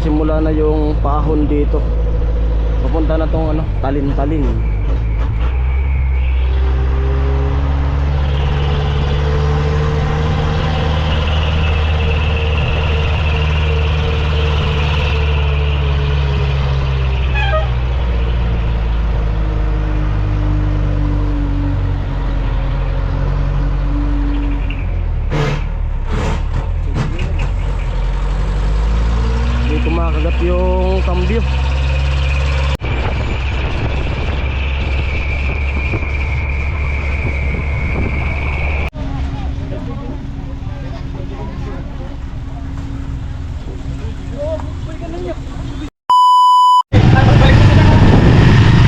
simula na yung paahon dito. Papunta na tong ano, Talin-Talin. Dito makagat yung cambio.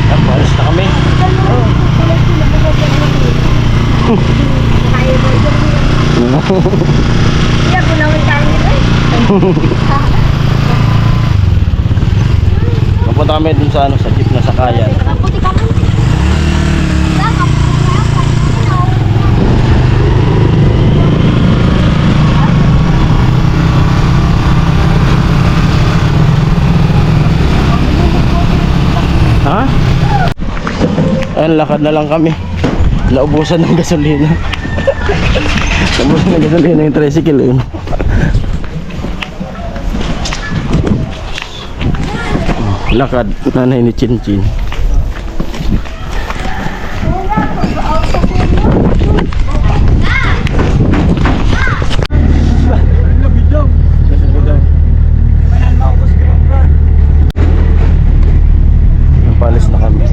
Tapos na kami. Iya, gunawan tayo nito eh. Papunta kami dun sa ano, sa jeep na sakayan. Kaputi ka mo. Ha? Ayun, lakad na lang kami. Naubusan ng gasolina. Naubusan ng gasolina yung tricycle yun. Lakad, nanay ni Chin Chin. Palis na kami.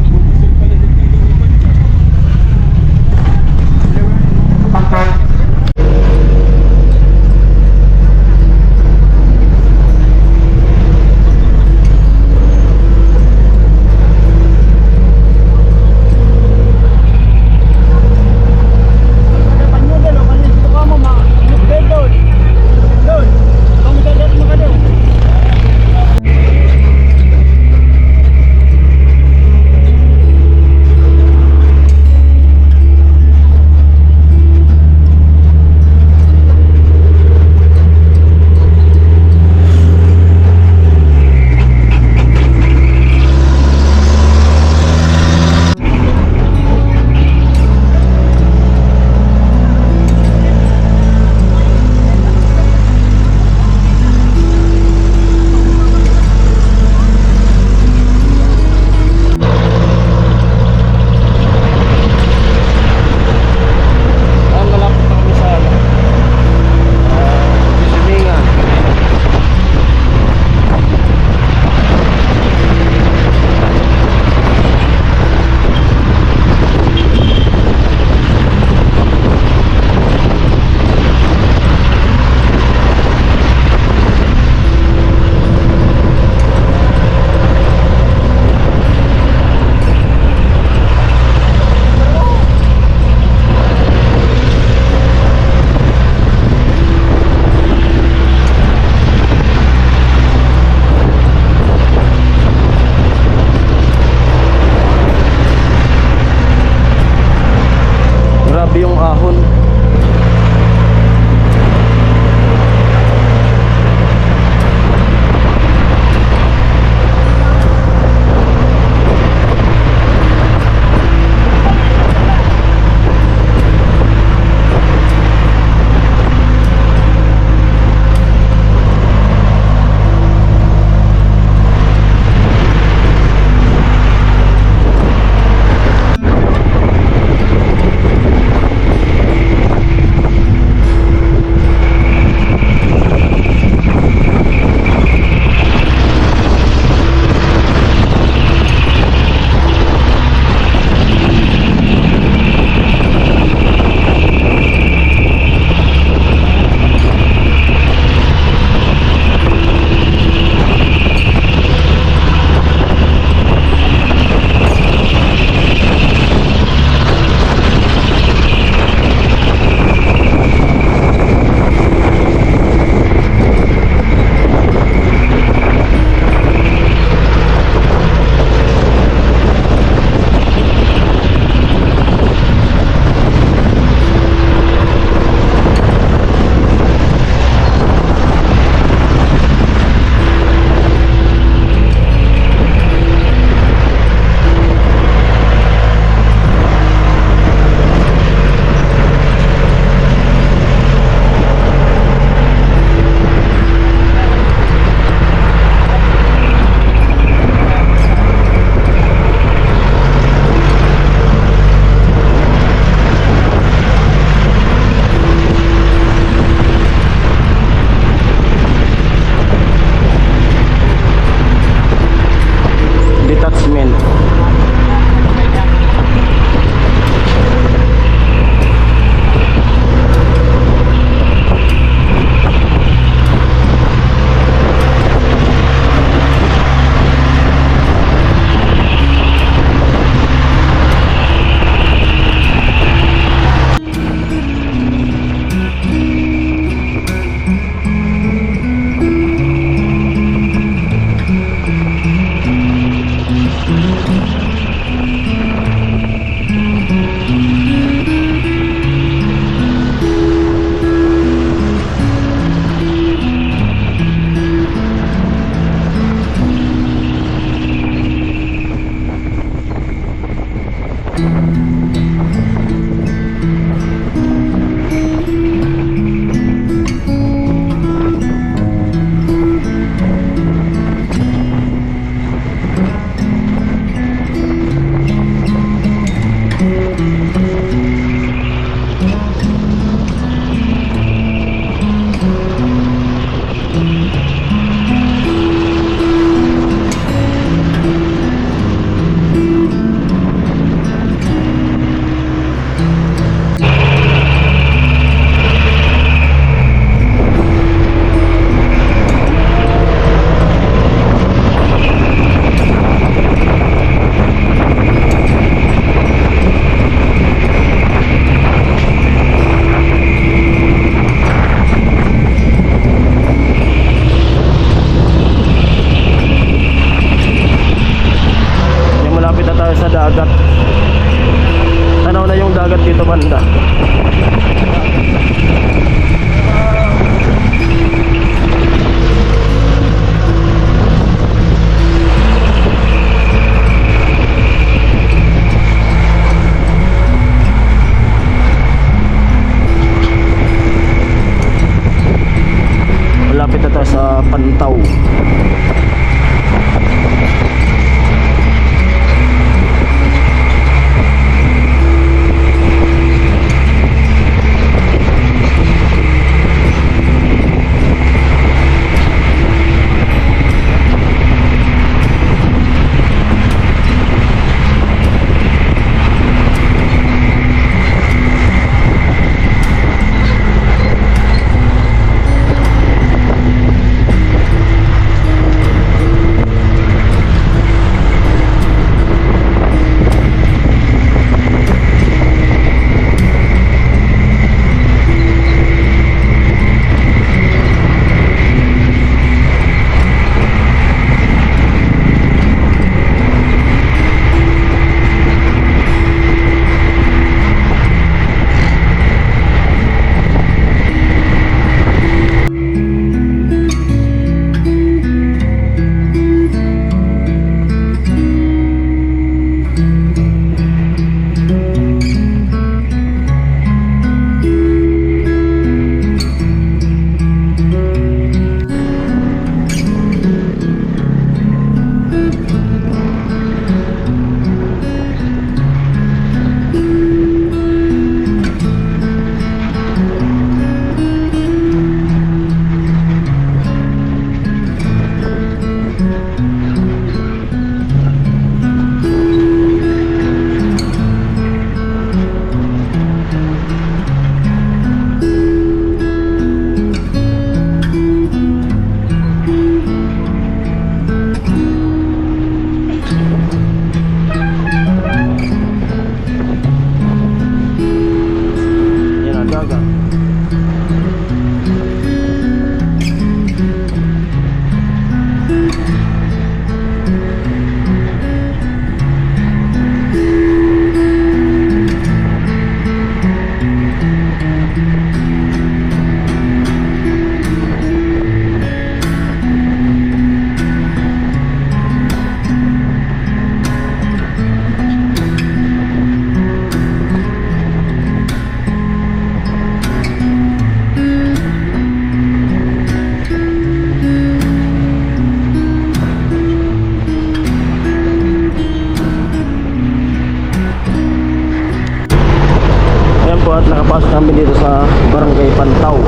Dagat. Tanaw na yung dagat dito banda. Malapit na tayo sa Pantaw. at nakapasok kami dito sa Barangay Pantaw.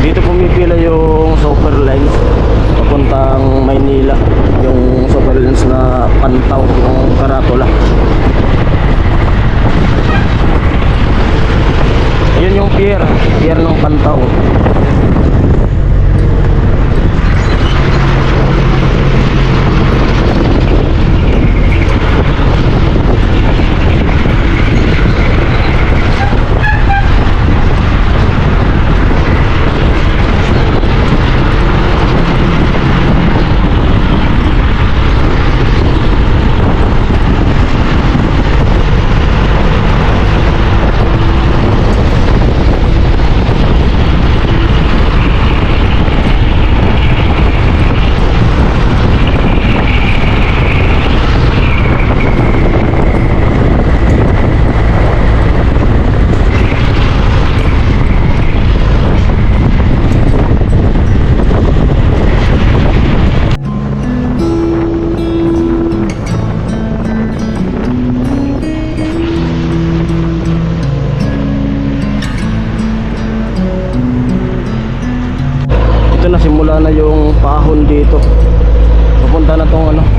Dito pumipila yung super lines papuntang Maynila, yung super lines na Pantaw, yung karatula. Ayun yung pier ng Pantaw.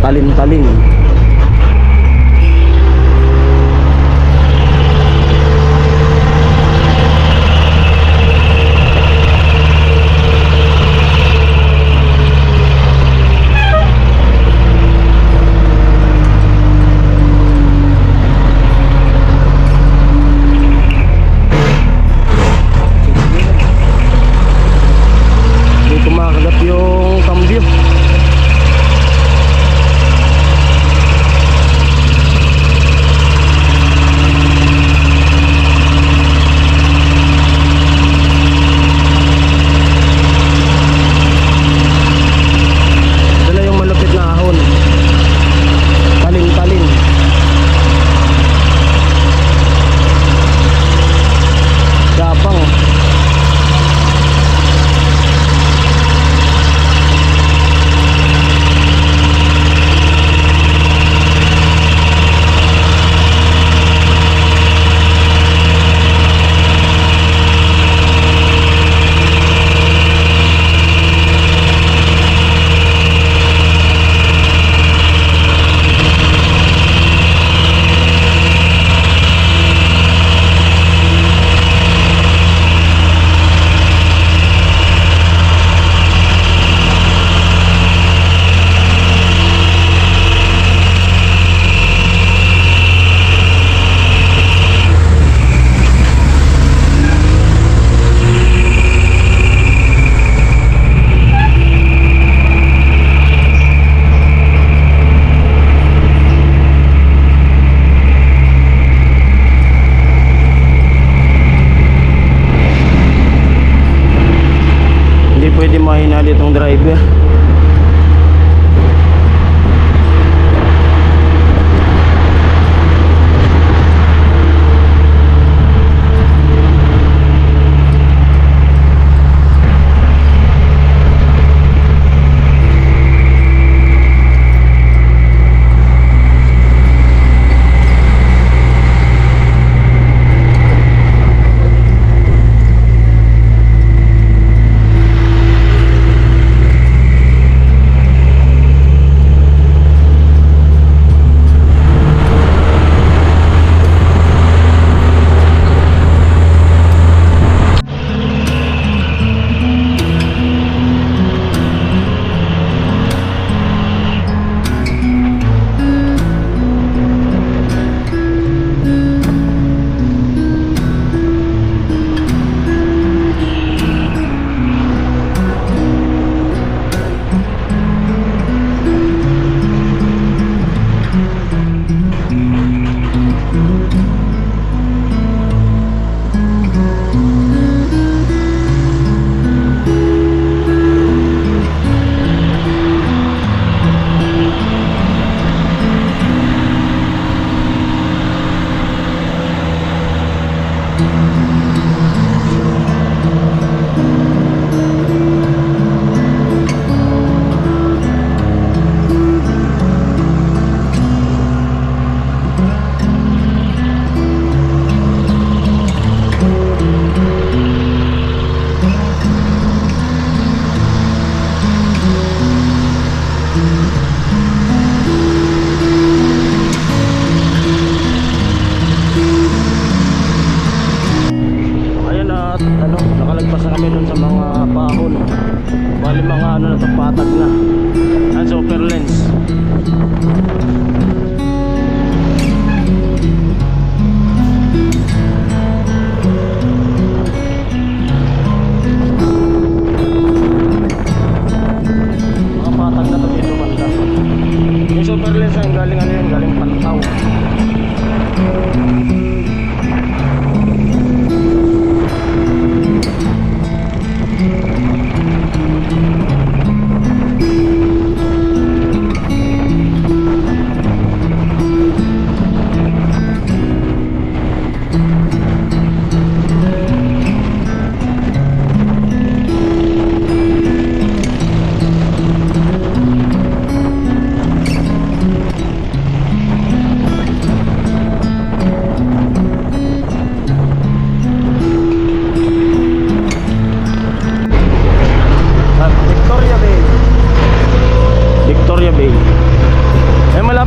talim-talim. Hindi kumakagat yung cambio.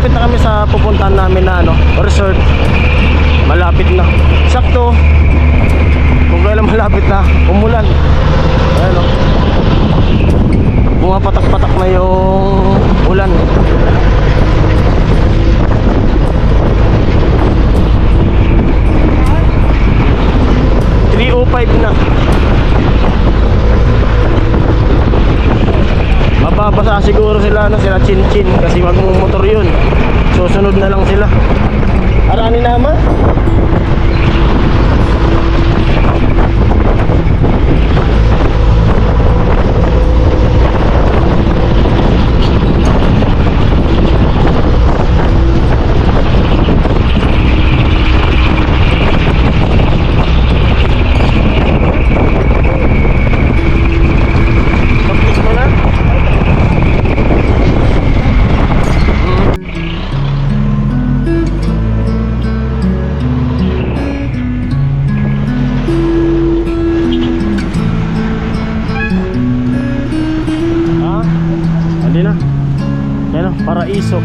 malapit na kami sa pupuntahan namin na ano, resort. Malapit na. Sakto. Kung kailan malapit na, umulan. Ayan o. Pumapatak-patak na yung ulan. Na mababasa siguro sila na sila Chin-Chin kasi magmumotor yun, susunod na lang sila. Arani naman. Paraiso.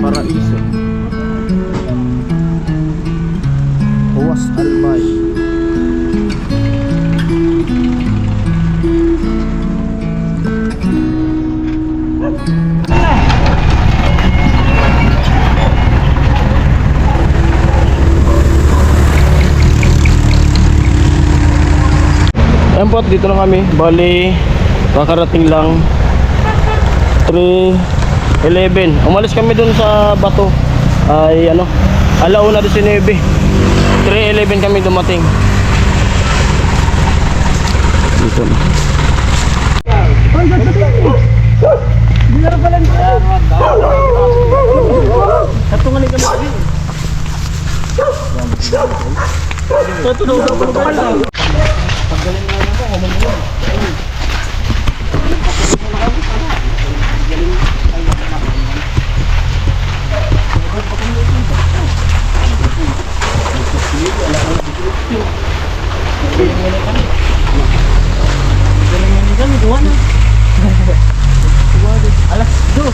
Paraiso. Huwas Albay. Ayan po, dito na kami. Bali, kakarating lang 3:11. Umalis kami dun sa bato ay ano, 1:19. 3:11 kami dumating. Dito na. Katungan kami kami. Ito daw. Paggaling na naman, humang mo. Alas 2.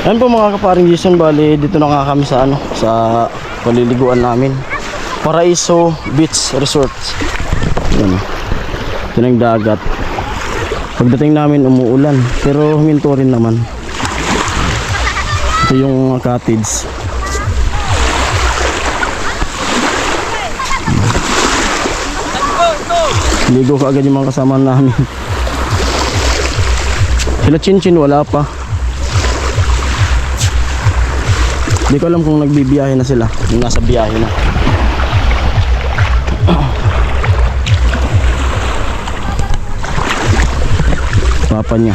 Ayan po mga kaparing Jason, bali dito na nga kami sa ano, sa paliliguan namin. Paraiso Beach Resort. Ayan. Ito na yung dagat. Pagdating namin umuulan, pero huminto rin naman. Ito yung cottage. Ligo ka agad yung mga kasama namin. Sila Chin-Chin wala pa. Hindi ko alam kung nagbibiyahe na sila, kung nasa biyahe na. Papa niya.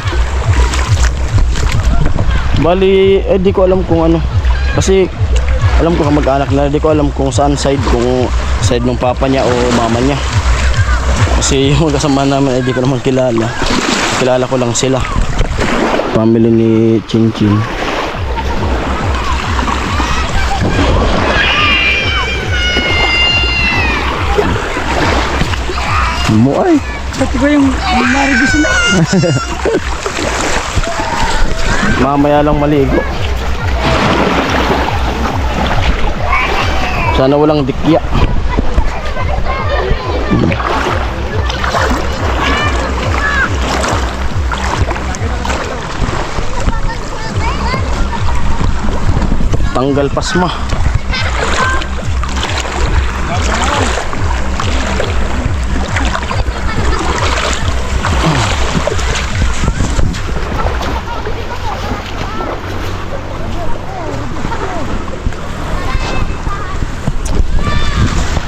Bali, di ko alam kung ano. Kasi alam ko kamag-anak na, di ko alam kung saan side, kung side ng papa niya o mama niya. Kasi yung kasama namin, di ko naman kilala. Kilala ko lang sila. Family ni Chin-Chin. Mo ay. Pati ko yung marigis na. Mamaya lang maligo. Sana walang dikya. Tanggal pasma.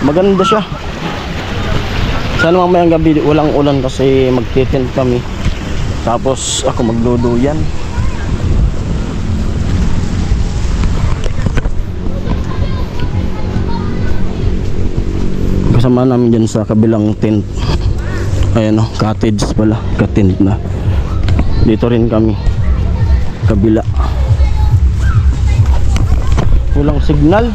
Maganda siya. Sana mamayang gabi walang ulan kasi magtitent kami. Tapos ako magduduyan. kasama namin dyan sa kabilang tent. Ayan o, cottage pala, ka-tent na. Dito rin kami, kabila. Walang signal.